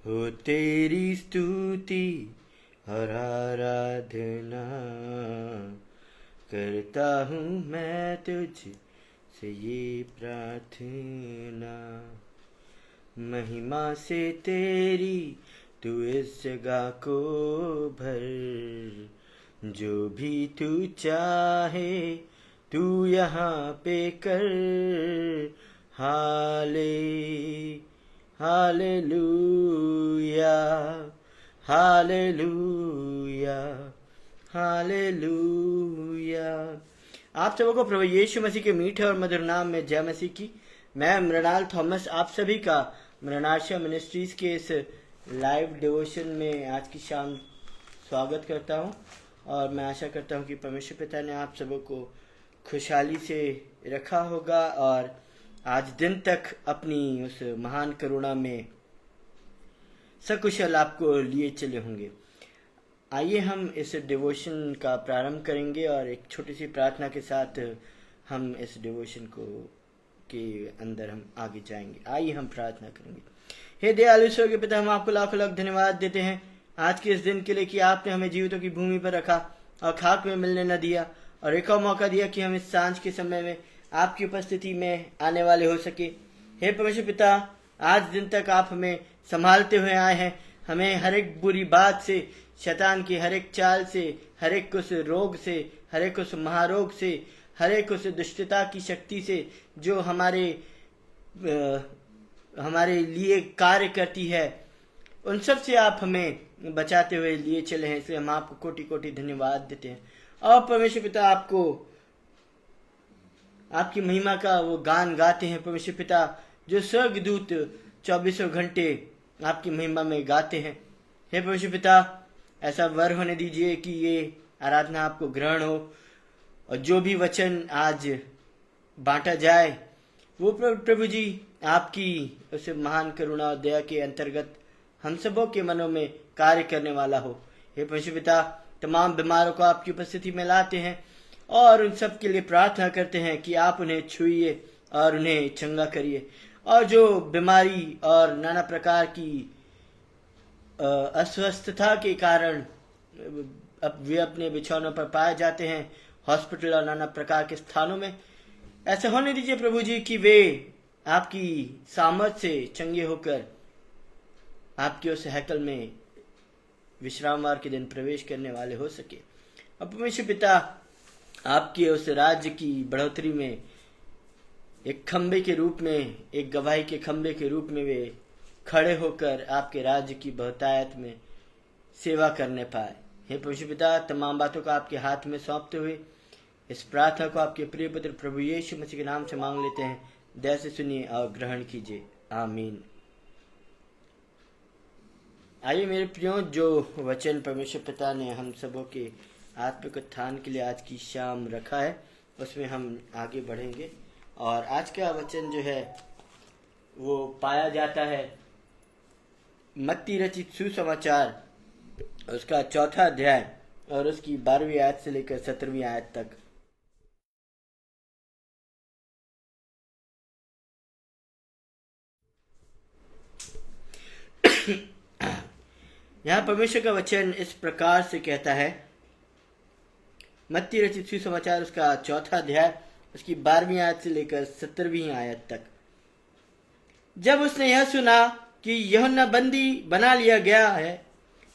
हो तेरी स्तुति और आराधना करता हूँ मैं तुझ से ये प्रार्थना। महिमा से तेरी तू इस जगह को भर, जो भी तू चाहे तू यहाँ पे कर। Hallelujah hallelujah hallelujah. आप सबों को प्रभु यीशु मसीह के मीठे और मधुर नाम में जय मसीह की। मैं मृणाल थॉमस आप सभी का मृणाशा मिनिस्ट्रीज के इस लाइव डिवोशन में आज की शाम स्वागत करता हूं, और मैं आशा करता हूं कि परमेश्वर पिता ने आप सबों को खुशहाली से रखा होगा और आज दिन तक अपनी उस महान करुणा में सकुशल आपको लिए चले होंगे। आइए हम इस डिवोशन का प्रारंभ करेंगे और एक छोटी सी प्रार्थना के साथ हम इस डिवोशन को के अंदर हम आगे जाएंगे। आइए हम प्रार्थना करेंगे। हे दयालु स्वर्गीय पिता, हम आपको लाखों लाख धन्यवाद देते हैं आज के इस दिन के लिए कि आपने हमें जीवितों की भूमि पर रखा और खाक में मिलने न दिया, और एक और मौका दिया कि हम इस सांझ के समय में आपकी उपस्थिति में आने वाले हो सके। हे परमेश्वर पिता, आज दिन तक आप हमें संभालते हुए आए हैं। हमें हर एक बुरी बात से, शैतान की हर एक चाल से, हर एक उस रोग से, हर एक उस महारोग से, हर एक उस दुष्टता की शक्ति से जो हमारे लिए कार्य करती है, उन सब से आप हमें बचाते हुए लिए चले हैं। इसलिए हम आपको कोटि कोटि धन्यवाद देते हैं। और परमेश्वर पिता, आपकी महिमा का वो गान गाते हैं परमेश्वर पिता, जो स्वर्गदूत 24 घंटे आपकी महिमा में गाते हैं। हे परमेश्वर पिता, ऐसा वर होने दीजिए कि ये आराधना आपको ग्रहण हो, और जो भी वचन आज बांटा जाए वो प्रभु जी आपकी उस महान करुणा और दया के अंतर्गत हम सबों के मनों में कार्य करने वाला हो। हे परमेश्वर पिता, तमाम बीमारों को आपकी उपस्थिति में लाते हैं और उन सब के लिए प्रार्थना करते हैं कि आप उन्हें छुइए और उन्हें चंगा करिए, और जो बीमारी और नाना प्रकार की अस्वस्थता के कारण अब वे अपने बिछौनों पर पाए जाते हैं हॉस्पिटल और नाना प्रकार के स्थानों में, ऐसा होने दीजिए प्रभु जी कि वे आपकी सामर्थ से चंगे होकर आपके उस हैकल में विश्रामवार के दिन प्रवेश करने वाले हो सके। और परमेश्वर पिता, आपके उस राज्य की बढ़ोतरी में एक खंबे के रूप में, एक गवाही के खंबे के रूप में वे खड़े होकर आपके राज्य की बहुतायत में सेवा करने पाए। हे परमेश्वर पिता, तमाम बातों को आपके हाथ में सौंपते हुए इस प्रार्थना को आपके प्रिय पुत्र प्रभु यीशु मसीह के नाम से मांग लेते हैं। दया से सुनिए और ग्रहण कीजिए, आमीन। आइए मेरे प्रियो, जो वचन परमेश्वर पिता ने हम सबों के आत्मिक उत्थान के लिए आज की शाम रखा है, उसमें हम आगे बढ़ेंगे। और आज का वचन जो है वो पाया जाता है मत्ती रचित सुसमाचार, उसका 4 अध्याय और उसकी 12वीं आयत से लेकर 17वीं आयत तक। यहाँ परमेश्वर का वचन इस प्रकार से कहता है, मत्ती रचित सुसमाचार उसका 4 अध्याय उसकी 12वीं आयत से लेकर 17वीं आयत तक। जब उसने यह सुना कि यूहन्ना बंदी बना लिया गया है,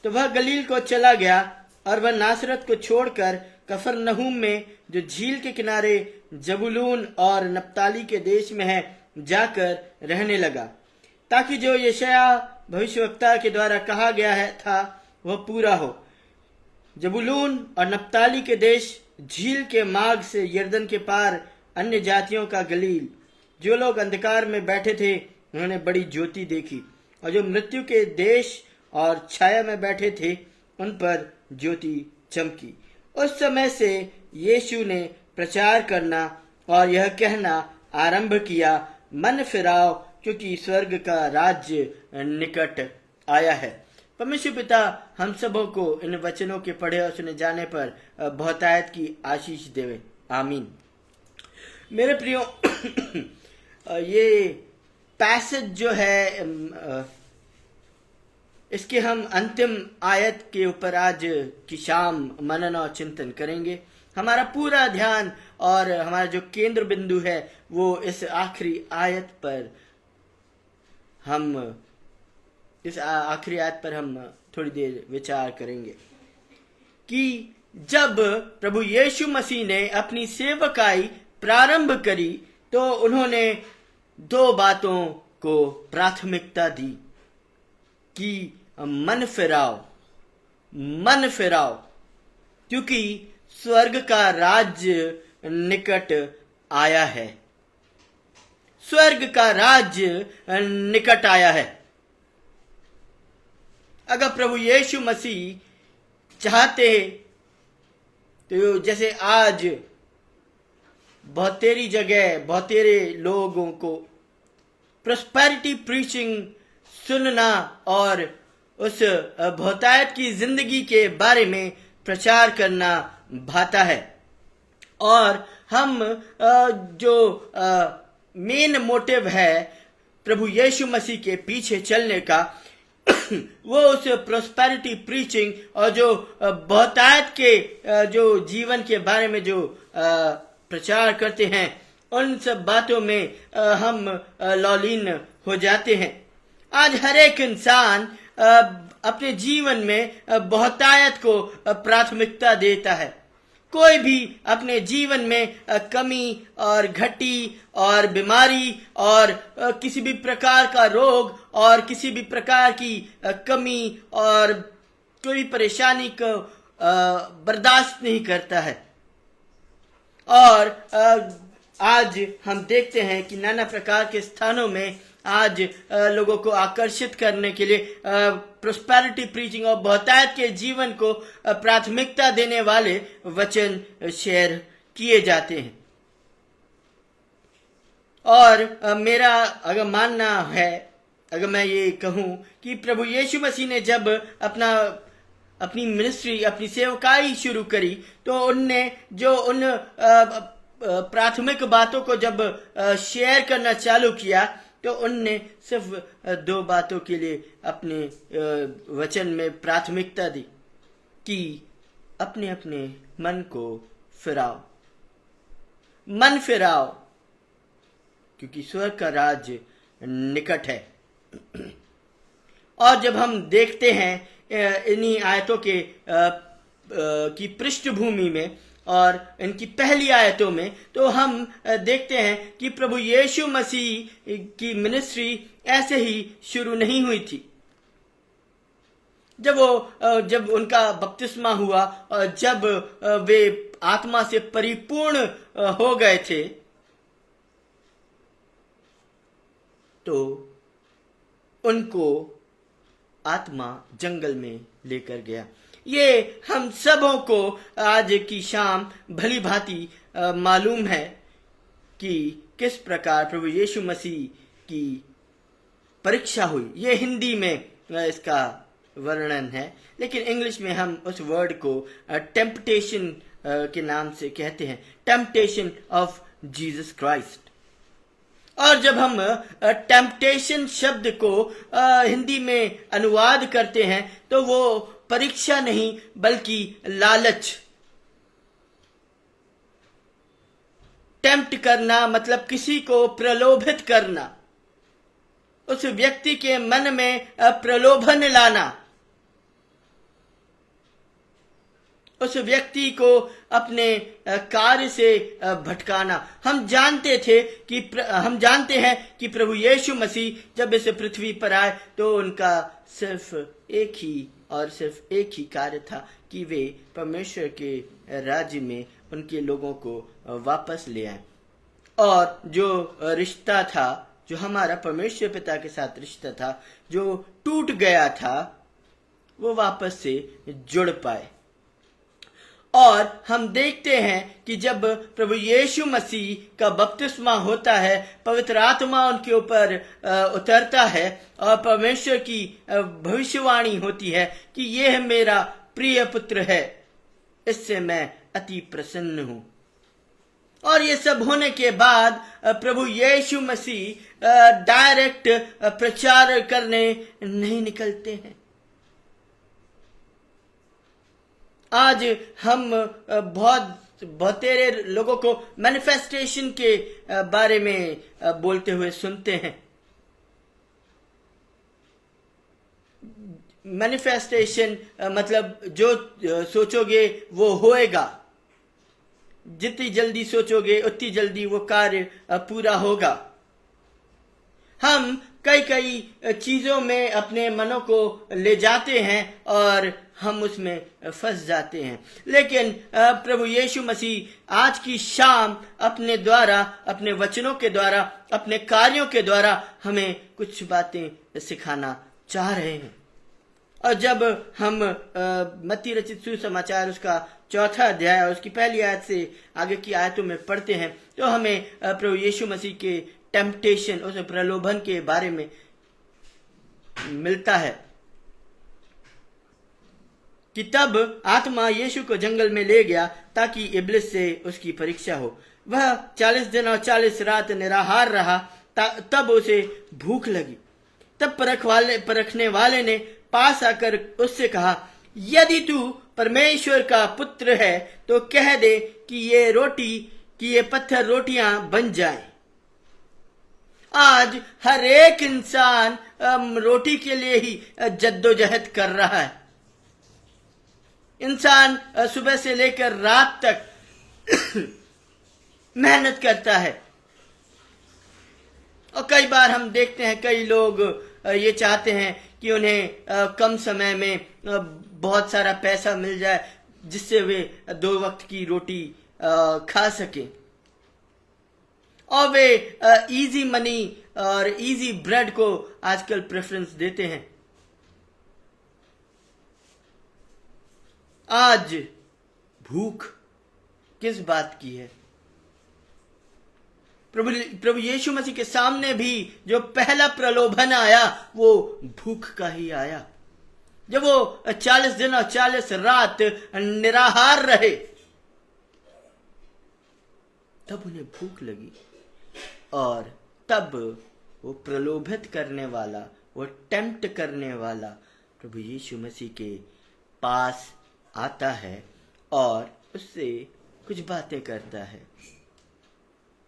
तो वह गलील को चला गया, और वह नासरत को छोड़कर कफरनहूम में, जो झील के किनारे जबूलून और नप्ताली के देश में है, जाकर रहने लगा, ताकि जो यशायाह भविष्यवक्ता के द्वारा कहा गया है था वह पूरा हो। जबूलून और नप्ताली के देश, झील के मार्ग से यरदन के पार अन्य जातियों का गलील। जो लोग अंधकार में बैठे थे उन्होंने बड़ी ज्योति देखी, और जो मृत्यु के देश और छाया में बैठे थे उन पर ज्योति चमकी। उस समय से यीशु ने प्रचार करना और यह कहना आरंभ किया, मन फिराओ, क्योंकि स्वर्ग का राज्य निकट आया है। परमेश्वर पिता हम सबों को इन वचनों के पढ़े और सुने जाने पर बहुतायत की आशीष देवे, आमीन। मेरे प्रियो, ये पैसेज जो है इसके हम अंतिम आयत के ऊपर आज की शाम मनन और चिंतन करेंगे। हमारा पूरा ध्यान और हमारा जो केंद्र बिंदु है वो इस आखिरी आयत पर हम थोड़ी देर विचार करेंगे कि जब प्रभु यीशु मसीह ने अपनी सेवकाई प्रारंभ करी तो उन्होंने दो बातों को प्राथमिकता दी कि मन फिराओ, क्योंकि स्वर्ग का राज्य निकट आया है। स्वर्ग का राज्य निकट आया है। अगर प्रभु यीशु मसीह चाहते तो जैसे आज बहुतेरी जगह बहुतेरे लोगों को प्रोस्पेरिटी प्रीचिंग सुनना और उस बहुतायत की जिंदगी के बारे में प्रचार करना भाता है, और हम जो मेन मोटिव है प्रभु यीशु मसीह के पीछे चलने का वो उस प्रोस्पेरिटी प्रीचिंग और जो बहुतायत के जो जीवन के बारे में जो प्रचार करते हैं उन सब बातों में हम लौलीन हो जाते हैं। आज हर एक इंसान अपने जीवन में बहुतायत को प्राथमिकता देता है। कोई भी अपने जीवन में कमी और घटी और बीमारी और किसी भी प्रकार का रोग और किसी भी प्रकार की कमी और कोई परेशानी को बर्दाश्त नहीं करता है। और आज हम देखते हैं कि नाना प्रकार के स्थानों में आज लोगों को आकर्षित करने के लिए प्रोस्पेरिटी प्रीचिंग और बहुतायत के जीवन को प्राथमिकता देने वाले वचन शेयर किए जाते हैं। और मेरा अगर मानना है, अगर मैं ये कहूं कि प्रभु यीशु मसीह ने जब अपनी मिनिस्ट्री, अपनी सेवकाई शुरू करी तो उनने जो उन प्राथमिक बातों को जब शेयर करना चालू किया तो उनने सिर्फ दो बातों के लिए अपने वचन में प्राथमिकता दी कि अपने अपने मन को फिराओ, क्योंकि स्वर्ग का राज्य निकट है। और जब हम देखते हैं इन्हीं आयतों के की पृष्ठभूमि में और इनकी पहली आयतों में, तो हम देखते हैं कि प्रभु यीशु मसीह की मिनिस्ट्री ऐसे ही शुरू नहीं हुई थी। जब उनका बपतिस्मा हुआ और जब वे आत्मा से परिपूर्ण हो गए थे तो उनको आत्मा जंगल में लेकर गया। ये हम सबों को आज की शाम भली भांति मालूम है कि किस प्रकार प्रभु यीशु मसीह की परीक्षा हुई। ये हिंदी में इसका वर्णन है, लेकिन इंग्लिश में हम उस वर्ड को टेम्पटेशन के नाम से कहते हैं, टेम्पटेशन ऑफ जीसस क्राइस्ट। और जब हम टेम्पटेशन शब्द को हिंदी में अनुवाद करते हैं तो वो परीक्षा नहीं बल्कि लालच। टेम्प्ट करना मतलब किसी को प्रलोभित करना, उस व्यक्ति के मन में प्रलोभन लाना, उस व्यक्ति को अपने कार्य से भटकाना। हम जानते हैं कि प्रभु यीशु मसीह जब इस पृथ्वी पर आए तो उनका सिर्फ एक ही कार्य था कि वे परमेश्वर के राज्य में उनके लोगों को वापस ले आए, और जो रिश्ता था, जो हमारा परमेश्वर पिता के साथ रिश्ता था, जो टूट गया था, वो वापस से जुड़ पाए। और हम देखते हैं कि जब प्रभु यीशु मसीह का बपतिस्मा होता है, पवित्र आत्मा उनके ऊपर उतरता है और परमेश्वर की भविष्यवाणी होती है कि यह मेरा प्रिय पुत्र है, इससे मैं अति प्रसन्न हूं। और ये सब होने के बाद प्रभु यीशु मसीह डायरेक्ट प्रचार करने नहीं निकलते हैं, आज हम बहुतेरे लोगों को मैनिफेस्टेशन के बारे में बोलते हुए सुनते हैं। मैनिफेस्टेशन मतलब जो सोचोगे वो होएगा, जितनी जल्दी सोचोगे उतनी जल्दी वो कार्य पूरा होगा। हम कई चीजों में अपने मनों को ले जाते हैं और हम उसमें फंस जाते हैं, लेकिन प्रभु यीशु मसीह आज की शाम अपने द्वारा, अपने वचनों के द्वारा, अपने कार्यों के द्वारा हमें कुछ बातें सिखाना चाह रहे हैं। और जब हम मत्ती रचित सुसमाचार उसका 4 अध्याय और उसकी पहली आयत से आगे की आयतों में पढ़ते हैं तो हमें प्रभु यीशु मसीह के टेम्पटेशन, उस प्रलोभन के बारे में मिलता है कि तब आत्मा यीशु को जंगल में ले गया ताकि इब्लिस से उसकी परीक्षा हो। वह 40 दिन और 40 रात निराहार रहा, तब उसे भूख लगी। तब परखने वाले ने पास आकर उससे कहा, यदि तू परमेश्वर का पुत्र है तो कह दे कि ये पत्थर रोटियां बन जाएं। आज हर एक इंसान रोटी के लिए ही जद्दोजहद कर रहा है। इंसान सुबह से लेकर रात तक मेहनत करता है और कई बार हम देखते हैं कई लोग ये चाहते हैं कि उन्हें कम समय में बहुत सारा पैसा मिल जाए जिससे वे 2 वक्त की रोटी खा सकें, और वे इजी मनी और इजी ब्रेड को आजकल प्रेफरेंस देते हैं। आज भूख किस बात की है? प्रभु यीशु मसीह के सामने भी जो पहला प्रलोभन आया वो भूख का ही आया। जब वो 40 दिन और 40 रात निराहार रहे तब उन्हें भूख लगी और तब वो प्रलोभित करने वाला, वो टेम्प्ट करने वाला प्रभु यीशु मसीह के पास आता है और उससे कुछ बातें करता है।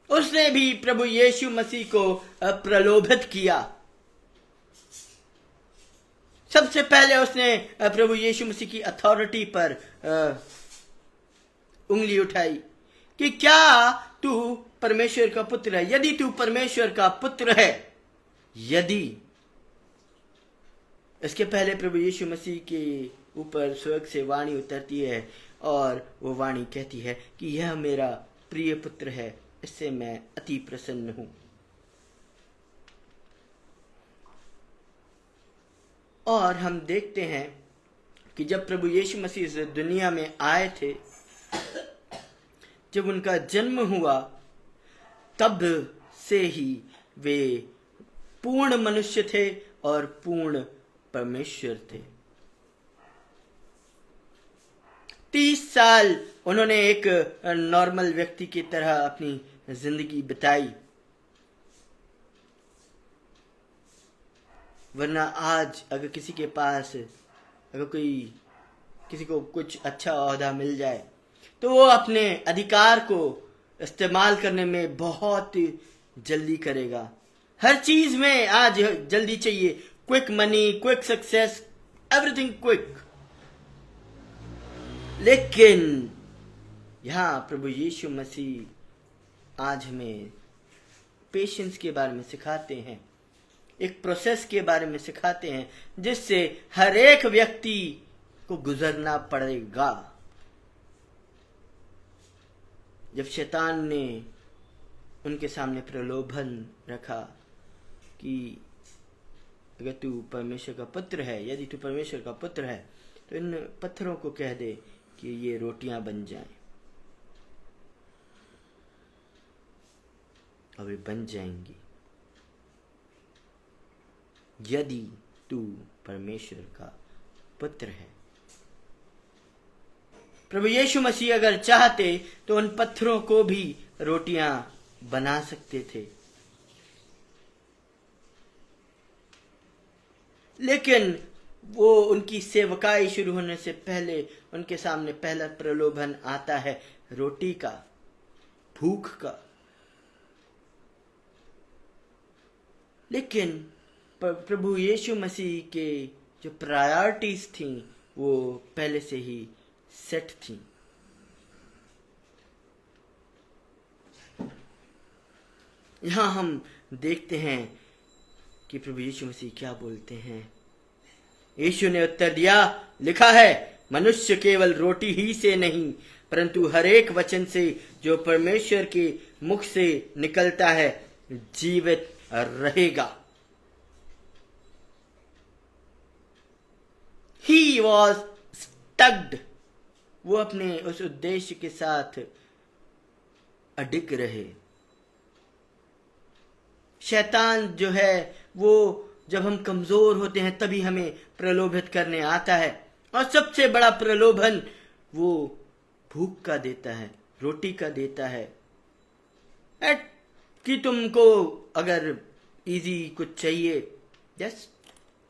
उसने भी प्रभु यीशु मसीह को प्रलोभित किया। सबसे पहले उसने प्रभु यीशु मसीह की अथॉरिटी पर उंगली उठाई कि क्या तू परमेश्वर का पुत्र है? यदि तू परमेश्वर का पुत्र है, यदि। इसके पहले प्रभु यीशु मसीह के ऊपर स्वर्ग से वाणी उतरती है और वो वाणी कहती है कि यह मेरा प्रिय पुत्र है, इससे मैं अति प्रसन्न हूं। और हम देखते हैं कि जब प्रभु यीशु मसीह इस दुनिया में आए थे, जब उनका जन्म हुआ, तब से ही वे पूर्ण मनुष्य थे और पूर्ण परमेश्वर थे। 30 साल उन्होंने एक नॉर्मल व्यक्ति की तरह अपनी जिंदगी बिताई, वरना आज अगर किसी के पास, अगर किसी को कुछ अच्छा ओहदा मिल जाए तो वो अपने अधिकार को इस्तेमाल करने में बहुत जल्दी करेगा। हर चीज में आज जल्दी चाहिए, quick money, quick success, everything quick. लेकिन यहां प्रभु यीशु मसीह आज हमें पेशेंस के बारे में सिखाते हैं, एक प्रोसेस के बारे में सिखाते हैं जिससे हर एक व्यक्ति को गुजरना पड़ेगा। जब शैतान ने उनके सामने प्रलोभन रखा कि अगर तू परमेश्वर का पुत्र है, यदि तू परमेश्वर का पुत्र है तो इन पत्थरों को कह दे कि ये रोटियां बन जाएं, और वे बन जाएंगी यदि तू परमेश्वर का पुत्र है। प्रभु यीशु मसीह अगर चाहते तो उन पत्थरों को भी रोटियां बना सकते थे, लेकिन वो उनकी सेवकाई शुरू होने से पहले उनके सामने पहला प्रलोभन आता है रोटी का, भूख का। लेकिन प्रभु यीशु मसीह के जो प्रायोरिटीज थी वो पहले से ही सेट थी। यहां हम देखते हैं कि प्रभु यीशु मसीह क्या बोलते हैं। यीशु ने उत्तर दिया, लिखा है, मनुष्य केवल रोटी ही से नहीं परंतु हर एक वचन से जो परमेश्वर के मुख से निकलता है जीवित रहेगा। He was stuck। वो अपने उस उद्देश्य के साथ अडिग रहे। शैतान जो है वो जब हम कमजोर होते हैं तभी हमें प्रलोभित करने आता है, और सबसे बड़ा प्रलोभन वो भूख का देता है, रोटी का देता है। कि तुमको अगर इजी कुछ चाहिए, just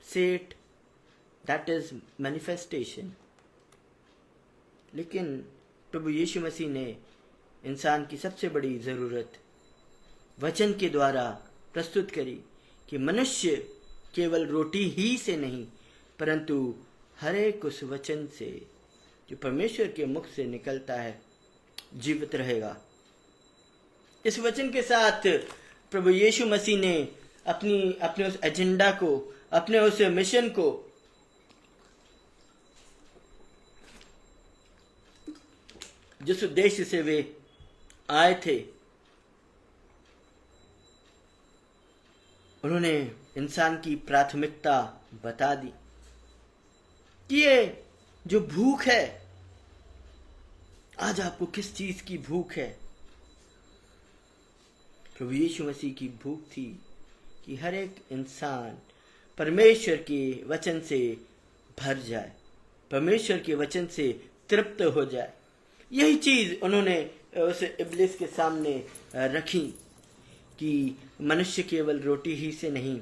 say it, that is manifestation. लेकिन प्रभु यीशु मसीह ने इंसान की सबसे बड़ी जरूरत वचन के द्वारा प्रस्तुत करी कि मनुष्य केवल रोटी ही से नहीं परंतु हर एक उस वचन से जो परमेश्वर के मुख से निकलता है जीवित रहेगा। इस वचन के साथ प्रभु यीशु मसीह ने अपने उस एजेंडा को, अपने उस मिशन को जिस उद्देश्य से वे आए थे, उन्होंने इंसान की प्राथमिकता बता दी कि ये जो भूख है, आज आपको किस चीज की भूख है। प्रभु यीशु मसीह की भूख थी कि हर एक इंसान परमेश्वर के वचन से भर जाए, परमेश्वर के वचन से तृप्त हो जाए। यही चीज उन्होंने उस इब्लिस के सामने रखी कि मनुष्य केवल रोटी ही से नहीं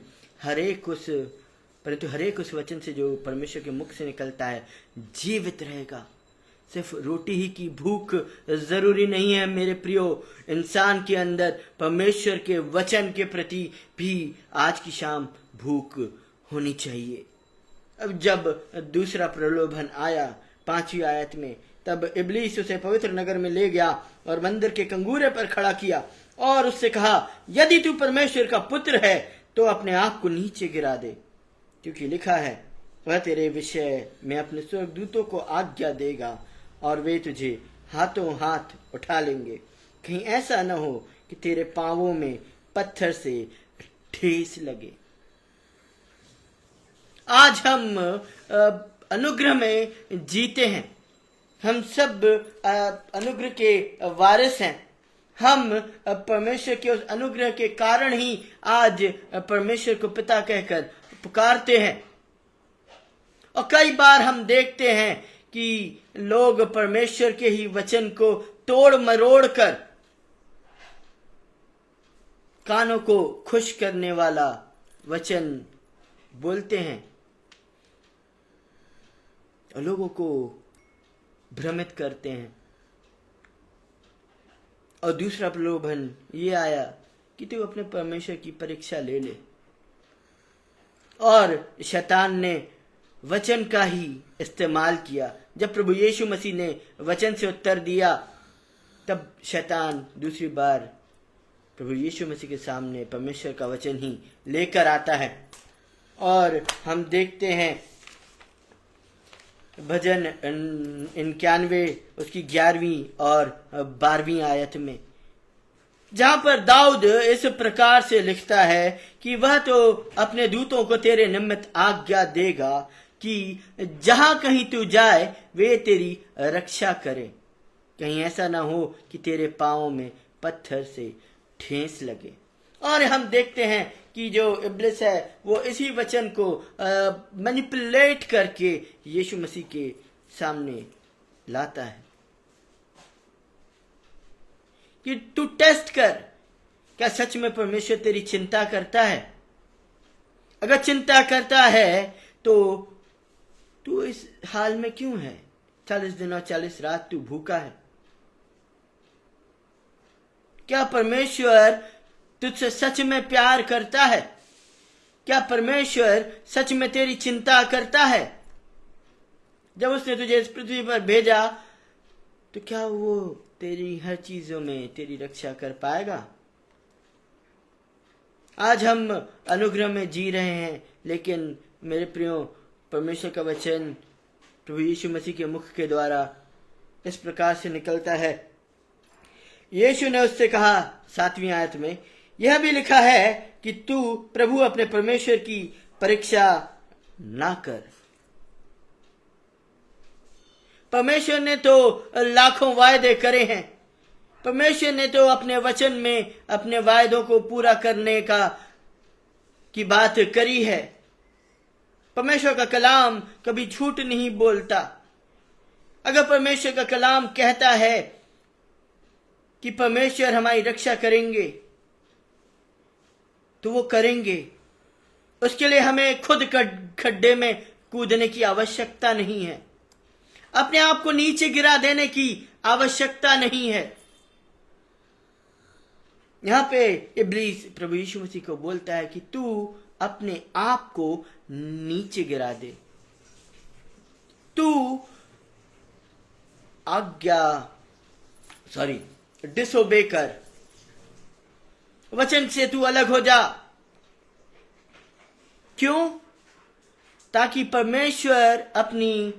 परंतु हर एक उस वचन से जो परमेश्वर के मुख से निकलता है जीवित रहेगा। सिर्फ रोटी ही की भूख जरूरी नहीं है मेरे प्रियो, इंसान के अंदर परमेश्वर के वचन के प्रति भी आज की शाम भूख होनी चाहिए। अब जब दूसरा प्रलोभन आया 5वीं आयत में, तब इब्लीस उसे पवित्र नगर में ले गया और मंदिर के कंगूरे पर खड़ा किया और उससे कहा, यदि तू परमेश्वर का पुत्र है तो अपने आप को नीचे गिरा दे, क्योंकि लिखा है, वह तेरे विषय में अपने स्वर्गदूतों को आज्ञा देगा और वे तुझे हाथों हाथ उठा लेंगे, कहीं ऐसा न हो कि तेरे पांवों में पत्थर से ठेस लगे। आज हम अनुग्रह में जीते हैं, हम सब अनुग्रह के वारिस हैं। हम परमेश्वर के उस अनुग्रह के कारण ही आज परमेश्वर को पिता कहकर पुकारते हैं। और कई बार हम देखते हैं कि लोग परमेश्वर के ही वचन को तोड़ मरोड़ कर कानों को खुश करने वाला वचन बोलते हैं और लोगों को भ्रमित करते हैं। और दूसरा प्रलोभन ये आया कि तू अपने परमेश्वर की परीक्षा ले ले, और शैतान ने वचन का ही इस्तेमाल किया। जब प्रभु यीशु मसीह ने वचन से उत्तर दिया, तब शैतान दूसरी बार प्रभु यीशु मसीह के सामने परमेश्वर का वचन ही लेकर आता है। और हम देखते हैं भजन 91 उसकी 11वीं और 12वीं आयत में, जहां पर दाऊद इस प्रकार से लिखता है कि वह तो अपने दूतों को तेरे निमित्त आज्ञा देगा कि जहां कहीं तू जाए वे तेरी रक्षा करें, कहीं ऐसा ना हो कि तेरे पांवों में पत्थर से ठेस लगे। और हम देखते हैं कि जो इब्लिस है वो इसी वचन को मैनिपुलेट करके यीशु मसीह के सामने लाता है कि तू टेस्ट कर, क्या सच में परमेश्वर तेरी चिंता करता है? अगर चिंता करता है तो तू इस हाल में क्यों है? 40 दिन और 40 रात तू भूखा है। क्या परमेश्वर तुझसे सच में प्यार करता है? क्या परमेश्वर सच में तेरी चिंता करता है? जब उसने तुझे इस पृथ्वी पर भेजा तो क्या वो तेरी हर चीजों में तेरी रक्षा कर पाएगा? आज हम अनुग्रह में जी रहे हैं, लेकिन मेरे प्रियो, परमेश्वर का वचन प्रभु यीशु मसीह के मुख के द्वारा इस प्रकार से निकलता है। यीशु ने उससे कहा 7वीं आयत में, यह भी लिखा है कि तू प्रभु अपने परमेश्वर की परीक्षा ना कर। परमेश्वर ने तो लाखों वायदे करे हैं। परमेश्वर ने तो अपने वचन में अपने वायदों को पूरा करने की बात करी है। परमेश्वर का कलाम कभी झूठ नहीं बोलता। अगर परमेश्वर का कलाम कहता है कि परमेश्वर हमारी रक्षा करेंगे तो वो करेंगे। उसके लिए हमें खुद खड्डे में कूदने की आवश्यकता नहीं है। अपने आप को नीचे गिरा देने की आवश्यकता नहीं है। यहां पे इब्लीस प्रभु यीशु मसीह को बोलता है कि तू अपने आप को नीचे गिरा दे। तू डिसोबे कर, वचन से तू अलग हो जा। क्यों? ताकि परमेश्वर अपनी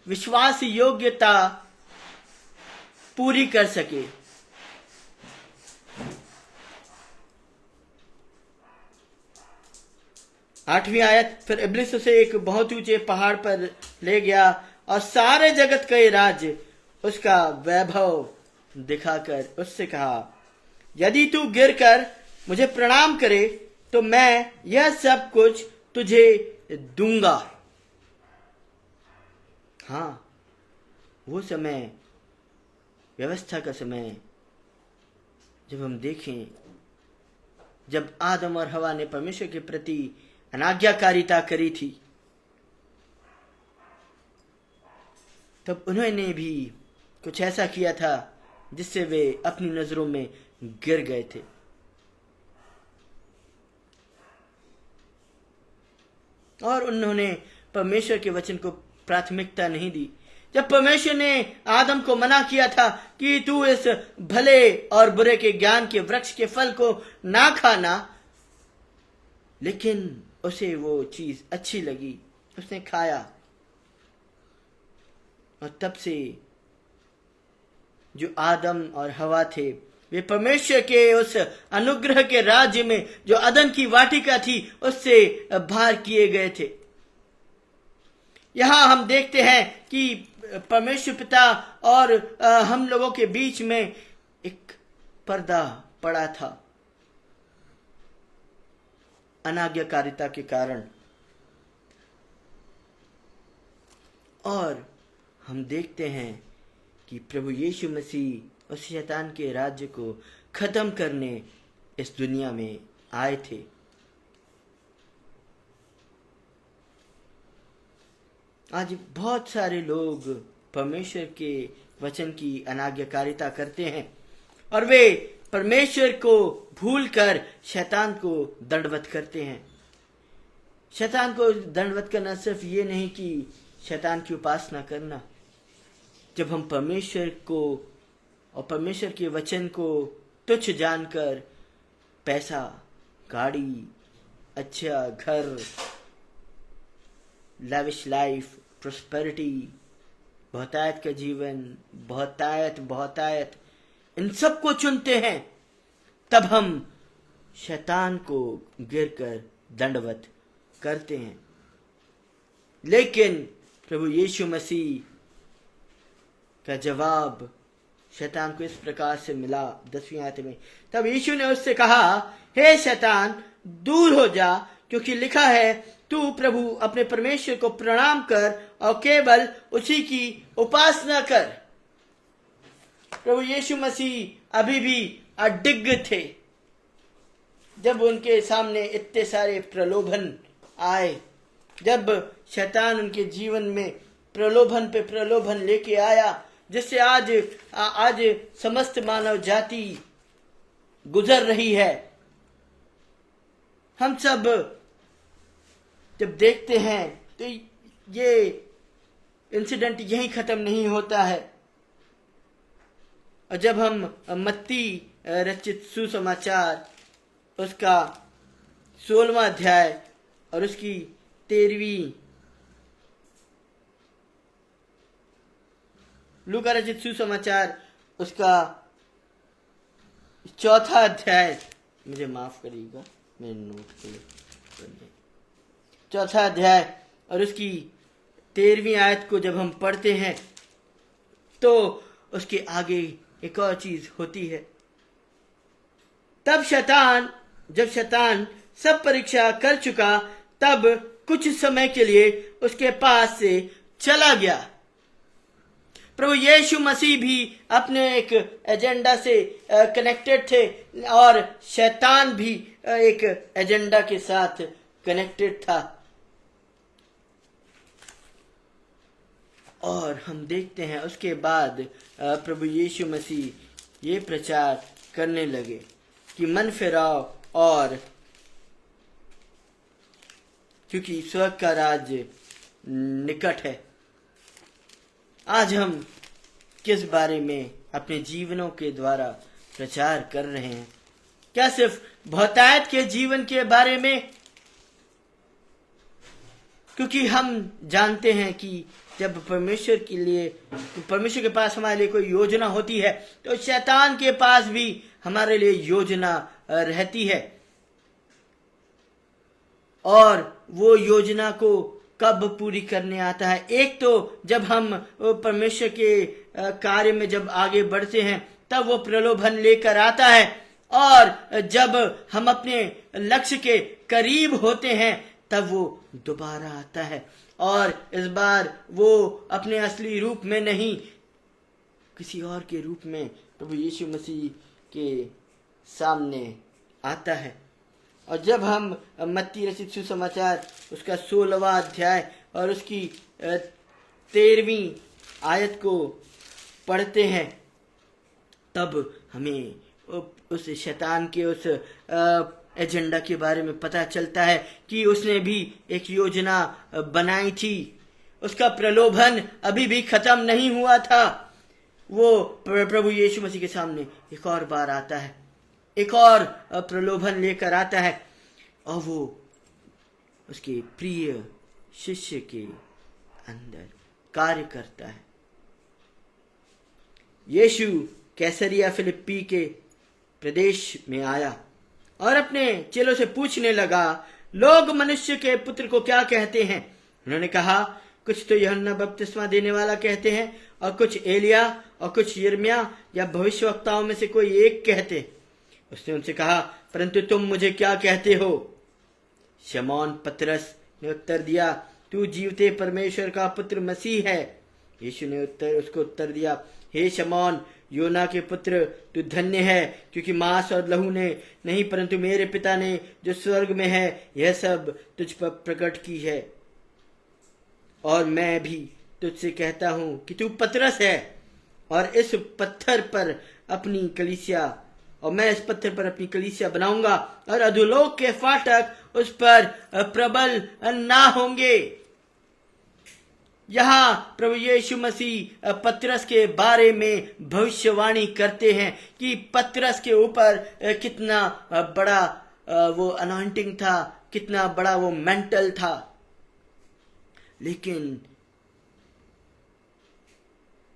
विश्वास योग्यता पूरी कर सके। आठवीं आयत, फिर इब्लीस उसे एक बहुत ऊंचे पहाड़ पर ले गया और सारे जगत के राज्य उसका वैभव दिखाकर उससे कहा, यदि तू गिरकर मुझे प्रणाम करे तो मैं यह सब कुछ तुझे दूंगा। हाँ, वो समय, व्यवस्था का समय, जब हम देखें, जब आदम और हवा ने परमेश्वर के प्रति अनाज्ञाकारिता करी थी, तब उन्होंने भी कुछ ऐसा किया था जिससे वे अपनी नजरों में गिर गए थे। और उन्होंने परमेश्वर के वचन को प्राथमिकता नहीं दी। जब परमेश्वर ने आदम को मना किया था कि तू इस भले और बुरे के ज्ञान के वृक्ष के फल को ना खाना, लेकिन उसे वो चीज अच्छी लगी, उसने खाया। और तब से जो आदम और हवा थे, वे परमेश्वर के उस अनुग्रह के राज्य में, जो अदन की वाटिका थी, उससे बाहर किए गए थे। यहां हम देखते हैं कि परमेश्वर पिता और हम लोगों के बीच में एक पर्दा पड़ा था अनाज्ञाकारिता के कारण। और हम देखते हैं कि प्रभु यीशु मसीह उस शैतान के राज्य को खत्म करने इस दुनिया में आए थे। आज बहुत सारे लोग परमेश्वर के वचन की अनाज्ञाकारिता करते हैं और वे परमेश्वर को भूलकर शैतान को दंडवत करते हैं। शैतान को दंडवत करना सिर्फ ये नहीं कि शैतान की उपासना करना। जब हम परमेश्वर को और परमेश्वर के वचन को तुच्छ जानकर पैसा, गाड़ी, अच्छा घर, लैविश लाइफ, प्रोस्पेरिटी, बहुतायत का जीवन, बहुतायत, इन सब को चुनते हैं, तब हम शैतान को गिरकर दंडवत करते हैं। लेकिन प्रभु यीशु मसीह का जवाब शैतान को इस प्रकार से मिला 10वीं आयत में। तब यीशु ने उससे कहा, हे शैतान, दूर हो जा, क्योंकि लिखा है, तू प्रभु अपने परमेश्वर को प्रणाम कर और केवल उसी की उपासना कर। प्रभु यीशु मसीह अभी भी अडिग थे। जब उनके सामने इतने सारे प्रलोभन आए, जब शैतान उनके जीवन में प्रलोभन पे प्रलोभन लेके आया, जिससे आज समस्त मानव जाति गुजर रही है। हम सब जब देखते हैं तो ये इंसिडेंट यहीं खत्म नहीं होता है। और जब हम मत्ती रचित सुसमाचार उसका 16वां अध्याय और उसकी 13वीं, लूका रचित सुसमाचार उसका 4था अध्याय, मुझे माफ करिएगा मेरे नोट के लिए, 4था अध्याय और उसकी 13वीं आयत को जब हम पढ़ते हैं तो उसके आगे एक और चीज होती है। तब जब शैतान सब परीक्षा कर चुका, तब कुछ समय के लिए उसके पास से चला गया। प्रभु यीशु मसीह भी अपने एक एजेंडा से कनेक्टेड थे और शैतान भी एक एजेंडा के साथ कनेक्टेड था। और हम देखते हैं उसके बाद प्रभु यीशु मसीह ये प्रचार करने लगे कि मन फिराओ, और क्योंकि स्वर्ग का राज्य निकट है। आज हम किस बारे में अपने जीवनों के द्वारा प्रचार कर रहे हैं? क्या सिर्फ बहुतायत के जीवन के बारे में? क्योंकि हम जानते हैं कि जब परमेश्वर के पास हमारे लिए कोई योजना होती है तो शैतान के पास भी हमारे लिए योजना रहती है। और वो योजना को कब पूरी करने आता है? एक तो जब हम परमेश्वर के कार्य में जब आगे बढ़ते हैं तब वो प्रलोभन लेकर आता है, और जब हम अपने लक्ष्य के करीब होते हैं तब वो दोबारा आता है। और इस बार वो अपने असली रूप में नहीं, किसी और के रूप में प्रभु यीशु मसीह के सामने आता है। और जब हम मत्ती रचित सुसमाचार उसका 16वां अध्याय और उसकी 13वीं आयत को पढ़ते हैं तब हमें उस शैतान के उस एजेंडा के बारे में पता चलता है कि उसने भी एक योजना बनाई थी। उसका प्रलोभन अभी भी खत्म नहीं हुआ था। वो प्रभु यीशु मसीह के सामने एक और बार आता है, एक और प्रलोभन लेकर आता है, और वो उसके प्रिय शिष्य के अंदर कार्य करता है। यीशु कैसरिया फिलिप्पी के प्रदेश में आया और अपने चेलों से पूछने लगा, लोग मनुष्य के पुत्र को क्या कहते हैं? उन्होंने कहा, कुछ तो यूहन्ना बपतिस्मा देने वाला कहते हैं, और कुछ एलिया, और कुछ यिर्मयाह या भविष्यवक्ताओं में से कोई एक कहते। उसने उनसे कहा, परंतु तुम मुझे क्या कहते हो? शमौन पतरस ने उत्तर दिया, तू जीवते परमेश्वर का पुत्र मसीह है। यीशु ने उसको उत्तर दिया, हे शमौन, योना के पुत्र, तू धन्य है, क्योंकि मांस और लहू ने नहीं, परंतु मेरे पिता ने जो स्वर्ग में है यह सब तुझ पर प्रकट की है। और मैं भी तुझसे कहता हूं कि तू पतरस है, और इस पत्थर पर अपनी कलीसिया बनाऊंगा, और अधोलोक के फाटक उस पर प्रबल ना होंगे। यहाँ प्रभु यीशु मसीह पतरस के बारे में भविष्यवाणी करते हैं कि पतरस के ऊपर कितना बड़ा वो अनॉइंटिंग था, कितना बड़ा वो मेंटल था। लेकिन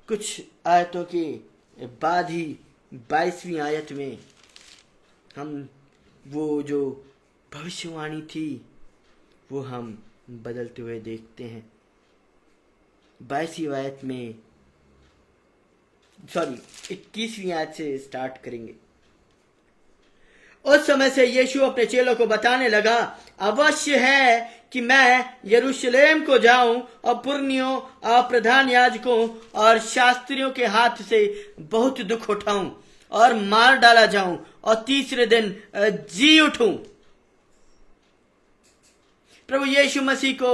कुछ आयतों के बाद ही 22वीं आयत में हम वो जो भविष्यवाणी थी वो हम बदलते हुए देखते हैं। 21वीं आयत से स्टार्ट करेंगे। उस समय से यीशु अपने चेलों को बताने लगा, अवश्य है कि मैं यरूशलेम को जाऊं और पुरनियों और प्रधान याजकों और शास्त्रियों के हाथ से बहुत दुख उठाऊं और मार डाला जाऊं और तीसरे दिन जी उठूं। प्रभु यीशु मसीह को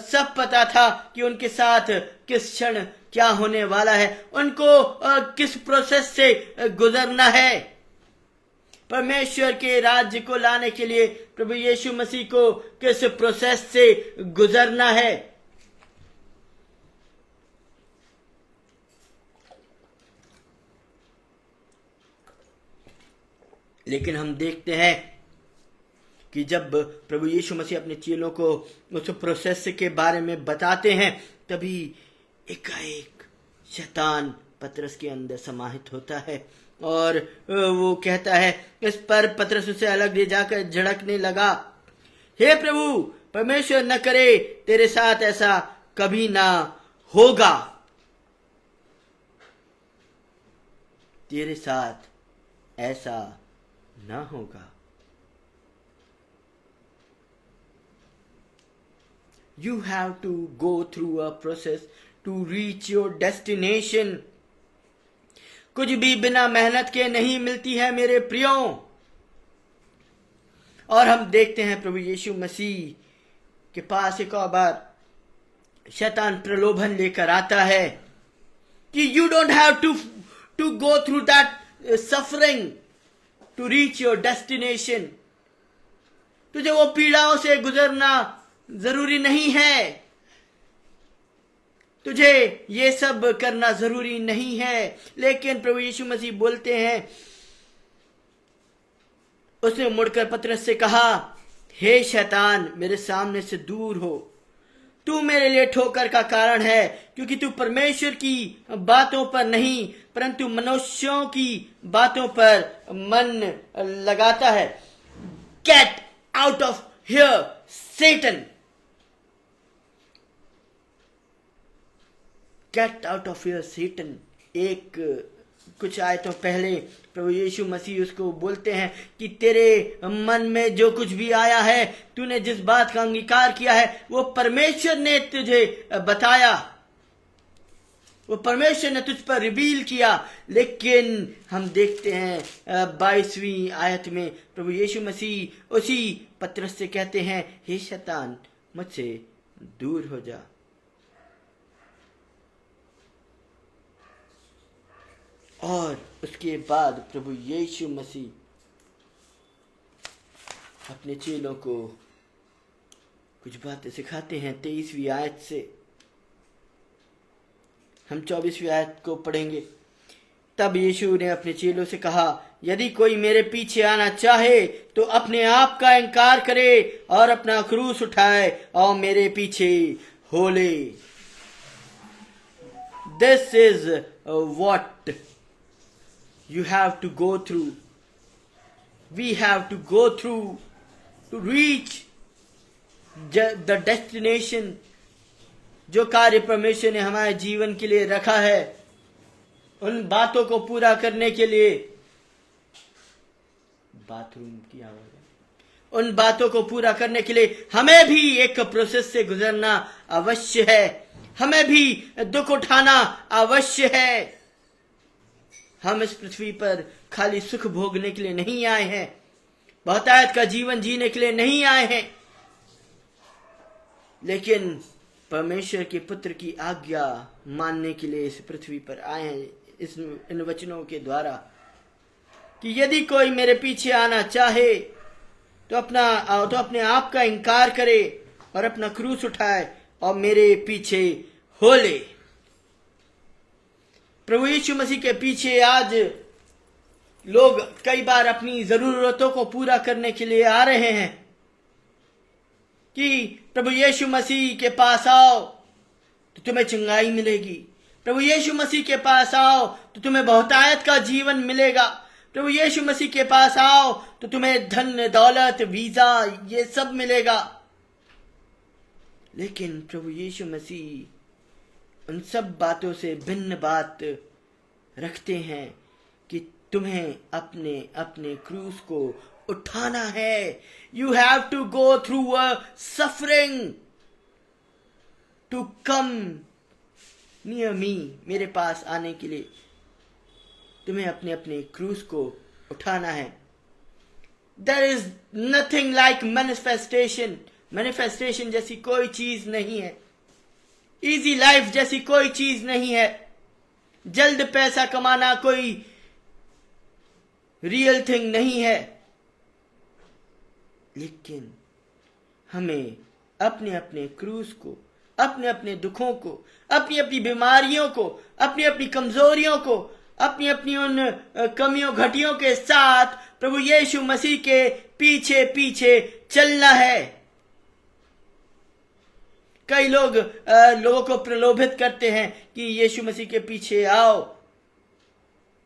सब पता था कि उनके साथ किस क्षण क्या होने वाला है, उनको किस प्रोसेस से गुजरना है। परमेश्वर के राज्य को लाने के लिए प्रभु यीशु मसीह को किस प्रोसेस से गुजरना है। लेकिन हम देखते हैं कि जब प्रभु यीशु मसीह अपने चेलों को उस प्रोसेस के बारे में बताते हैं, तभी एकाएक शैतान पतरस के अंदर समाहित होता है और वो कहता है, इस पर पतरस उसे अलग ले जाकर झड़कने लगा, हे प्रभु, परमेश्वर न करे तेरे साथ ऐसा कभी ना होगा, तेरे साथ ऐसा ना होगा। You have to go through a process to reach your destination. कुछ भी बिना मेहनत के नहीं मिलती है मेरे प्रियो। और हम देखते हैं प्रभु यीशु मसीह के पास एक और बार शैतान प्रलोभन लेकर आता है कि you don't have to go through that suffering to reach your destination. तुझे वो पीड़ाओं से गुजरना जरूरी नहीं है, तुझे ये सब करना जरूरी नहीं है। लेकिन प्रभु यीशु मसीह बोलते हैं, उसने मुड़कर पतरस से कहा, हे शैतान, मेरे सामने से दूर हो, तू मेरे लिए ठोकर का कारण है, क्योंकि तू परमेश्वर की बातों पर नहीं परंतु मनुष्यों की बातों पर मन लगाता है। Get out of here Satan, get out of here Satan. एक कुछ आयतों पहले प्रभु यीशु मसीह उसको बोलते हैं कि तेरे मन में जो कुछ भी आया है, तूने जिस बात का अंगीकार किया है, वो परमेश्वर ने तुझे बताया, वो परमेश्वर ने तुझ पर रिवील किया। लेकिन हम देखते हैं 22वीं आयत में प्रभु यीशु मसीह उसी पतरस से कहते हैं, हे शैतान, मुझसे दूर हो जा। और उसके बाद प्रभु यीशु मसीह अपने चेलों को कुछ बातें सिखाते हैं। 23वीं आयत से हम 24वीं आयत को पढ़ेंगे। तब यीशु ने अपने चेलों से कहा, यदि कोई मेरे पीछे आना चाहे तो अपने आप का इनकार करे और अपना क्रूस उठाए और मेरे पीछे हो ले। This is what you have to go through. We have to go through to reach the destination. जो कार्य परमेश्वर ने हमारे जीवन के लिए रखा है, उन बातों को पूरा करने के लिए, बाथरूम की आवाज है, उन बातों को पूरा करने के लिए हमें भी एक प्रोसेस से गुजरना अवश्य है, हमें भी दुख उठाना अवश्य है। हम इस पृथ्वी पर खाली सुख भोगने के लिए नहीं आए हैं, बहुतायत का जीवन जीने के लिए नहीं आए हैं, लेकिन परमेश्वर के पुत्र की आज्ञा मानने के लिए इस पृथ्वी पर आए हैं। इन वचनों के द्वारा कि यदि कोई मेरे पीछे आना चाहे तो अपने आप का इनकार करे और अपना क्रूस उठाए और मेरे पीछे हो ले। प्रभु यीशु मसीह के पीछे आज लोग कई बार अपनी जरूरतों को पूरा करने के लिए आ रहे हैं कि प्रभु यीशु मसीह के पास आओ तो तुम्हें चंगाई मिलेगी, प्रभु यीशु मसीह के पास आओ तो तुम्हें बहुतायत का जीवन मिलेगा, प्रभु यीशु मसीह के पास आओ तो तुम्हें धन दौलत वीजा ये सब मिलेगा। लेकिन प्रभु यीशु मसीह उन सब बातों से भिन्न बात रखते हैं कि तुम्हें अपने अपने क्रूस को उठाना है। You have to go through a suffering to come near me. मेरे पास आने के लिए तुम्हें अपने अपने क्रूस को उठाना है। There is nothing like manifestation manifestation जैसी कोई चीज नहीं है, इजी लाइफ जैसी कोई चीज नहीं है, जल्द पैसा कमाना कोई रियल थिंग नहीं है। लेकिन हमें अपने अपने क्रूज को, अपने अपने दुखों को, अपनी अपनी बीमारियों को, अपनी अपनी कमजोरियों को, अपनी अपनी उन कमियों घटियों के साथ प्रभु यीशु मसीह के पीछे पीछे चलना है। कई लोग लोगों को प्रलोभित करते हैं कि यीशु मसीह के पीछे आओ,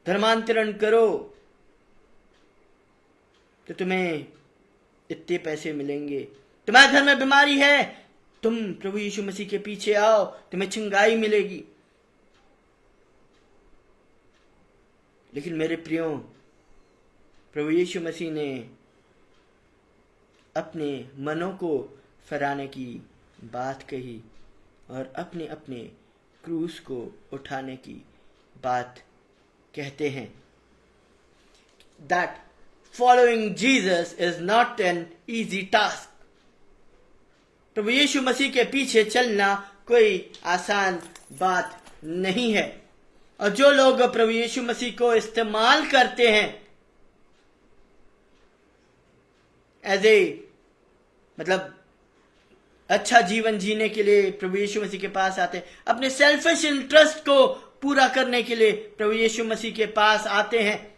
धर्मांतरण करो तो तुम्हें इतने पैसे मिलेंगे, तुम्हारे घर में बीमारी है, तुम प्रभु यीशु मसीह के पीछे आओ, तुम्हें चंगाई मिलेगी। लेकिन मेरे प्रियो, प्रभु यीशु मसीह ने अपने मनों को फराने की बात कही और अपने अपने क्रूस को उठाने की बात कहते हैं। That following Jesus is not an easy task. प्रभु यीशु मसीह के पीछे चलना कोई आसान बात नहीं है। और जो लोग प्रभु यीशु मसीह को इस्तेमाल करते हैं एज ए मतलब अच्छा जीवन जीने के लिए प्रभु यीशु मसीह के पास आते हैं, अपने सेल्फिश इंटरेस्ट को पूरा करने के लिए प्रभु यीशु मसीह के पास आते हैं,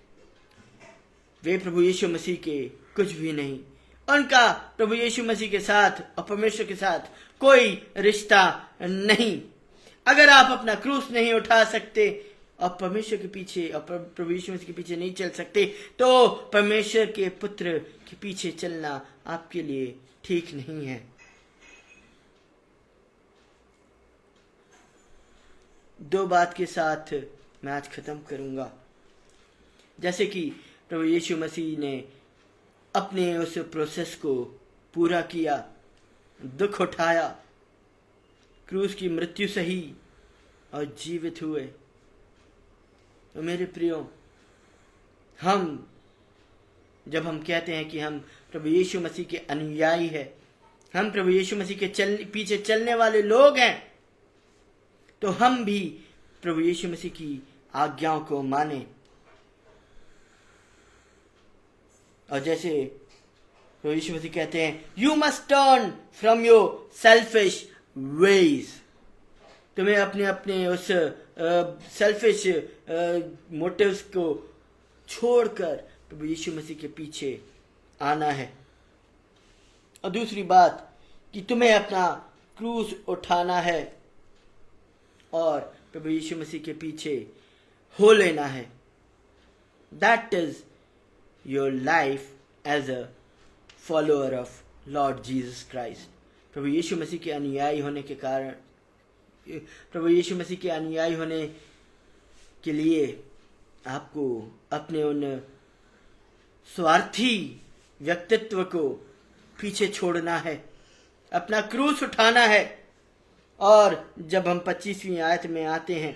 वे प्रभु यीशु मसीह के कुछ भी नहीं। उनका प्रभु यीशु मसीह के साथ और परमेश्वर के साथ कोई रिश्ता नहीं। अगर आप अपना क्रूस नहीं उठा सकते और परमेश्वर के पीछे और प्रभु यीशु मसीह के पीछे नहीं चल सकते, तो परमेश्वर के पुत्र के पीछे चलना आपके लिए ठीक नहीं है। दो बात के साथ मैं आज खत्म करूंगा। जैसे कि प्रभु यीशु मसीह ने अपने उस प्रोसेस को पूरा किया, दुख उठाया, क्रूस की मृत्यु सही और जीवित हुए। तो मेरे प्रियो, जब हम कहते हैं कि हम प्रभु यीशु मसीह के अनुयायी हैं, हम प्रभु यीशु मसीह के पीछे चलने वाले लोग हैं, तो हम भी प्रभु यीशु मसीह की आज्ञाओं को माने। और जैसे प्रभु यीशु मसीह कहते हैं, you must turn from your selfish ways. तुम्हें अपने अपने उस सेल्फिश मोटिव्स को छोड़कर प्रभु यीशु मसीह के पीछे आना है। और दूसरी बात कि तुम्हें अपना क्रूस उठाना है और प्रभु यीशु मसीह के पीछे हो लेना है। That is your life as a follower of Lord Jesus Christ. प्रभु यीशु मसीह के अनुयायी होने के कारण, प्रभु यीशु मसीह के अनुयायी होने के लिए आपको अपने उन स्वार्थी व्यक्तित्व को पीछे छोड़ना है, अपना क्रूस उठाना है। और जब हम 25वीं आयत में आते हैं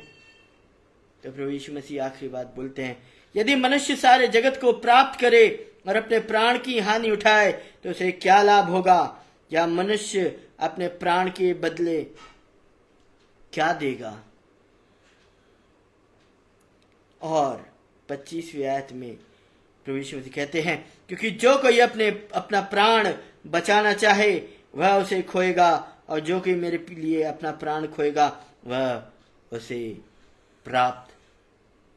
तो प्रभु यीशु मसीह आखिरी बात बोलते हैं, यदि मनुष्य सारे जगत को प्राप्त करे और अपने प्राण की हानि उठाए तो उसे क्या लाभ होगा, या मनुष्य अपने प्राण के बदले क्या देगा। और 25वीं आयत में प्रभु यीशु मसीह कहते हैं, क्योंकि जो कोई अपना प्राण बचाना चाहे वह उसे खोएगा, और जो कोई मेरे लिए अपना प्राण खोएगा वह उसे प्राप्त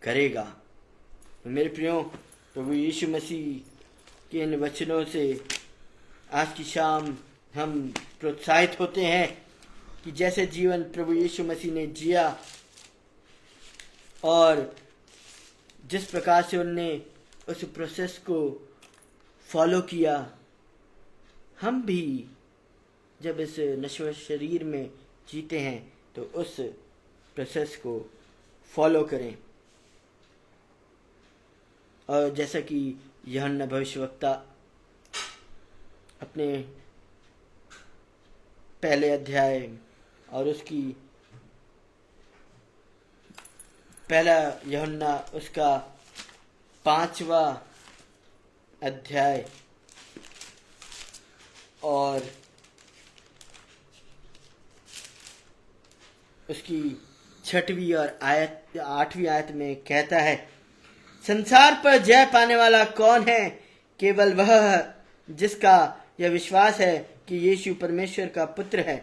करेगा। मेरे प्रियो, प्रभु यीशु मसीह के इन वचनों से आज की शाम हम प्रोत्साहित होते हैं कि जैसे जीवन प्रभु यीशु मसीह ने जिया और जिस प्रकार से उनने उस प्रोसेस को फॉलो किया, हम भी जब इस नश्वर शरीर में जीते हैं तो उस प्रोसेस को फॉलो करें। और जैसा कि यूहन्ना भविष्यवक्ता अपने पहले अध्याय और उसकी पहला यूहन्ना उसका 5वां अध्याय और उसकी 6वीं और 8वीं आयत में कहता है, संसार पर जय पाने वाला कौन है? केवल वह जिसका यह विश्वास है कि यीशु परमेश्वर का पुत्र है।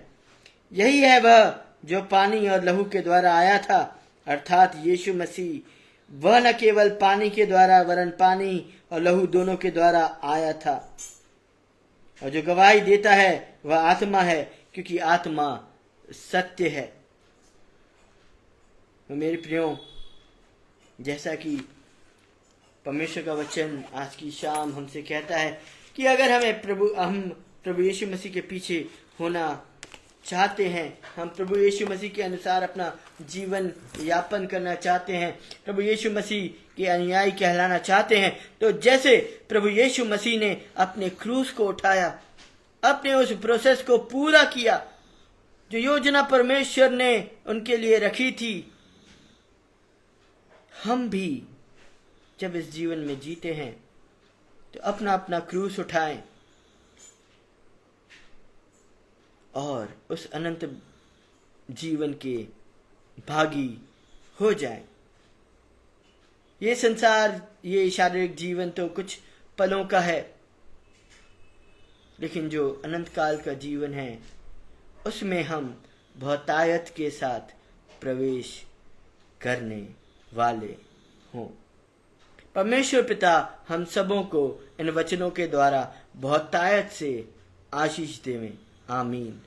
यही है वह जो पानी और लहू के द्वारा आया था, अर्थात यीशु मसीह। वह न केवल पानी के द्वारा वरन पानी और लहू दोनों के द्वारा आया था। और जो गवाही देता है वह आत्मा है, क्योंकि आत्मा सत्य है। तो मेरे प्रियो, जैसा कि परमेश्वर का वचन आज की शाम हमसे कहता है कि अगर हम प्रभु यीशु मसीह के पीछे होना चाहते हैं, हम प्रभु यीशु मसीह के अनुसार अपना जीवन यापन करना चाहते हैं, प्रभु यीशु मसीह के अनुयायी कहलाना चाहते हैं, तो जैसे प्रभु यीशु मसीह ने अपने क्रूस को उठाया, अपने उस प्रोसेस को पूरा किया जो योजना परमेश्वर ने उनके लिए रखी थी, हम भी जब इस जीवन में जीते हैं तो अपना अपना क्रूस उठाएं और उस अनंत जीवन के भागी हो जाएं। ये संसार, ये शारीरिक जीवन तो कुछ पलों का है, लेकिन जो अनंत काल का जीवन है उसमें हम बहुतायत के साथ प्रवेश करने वाले हों। परमेश्वर पिता हम सबों को इन वचनों के द्वारा बहुतायत से आशीष देवे। आमीन।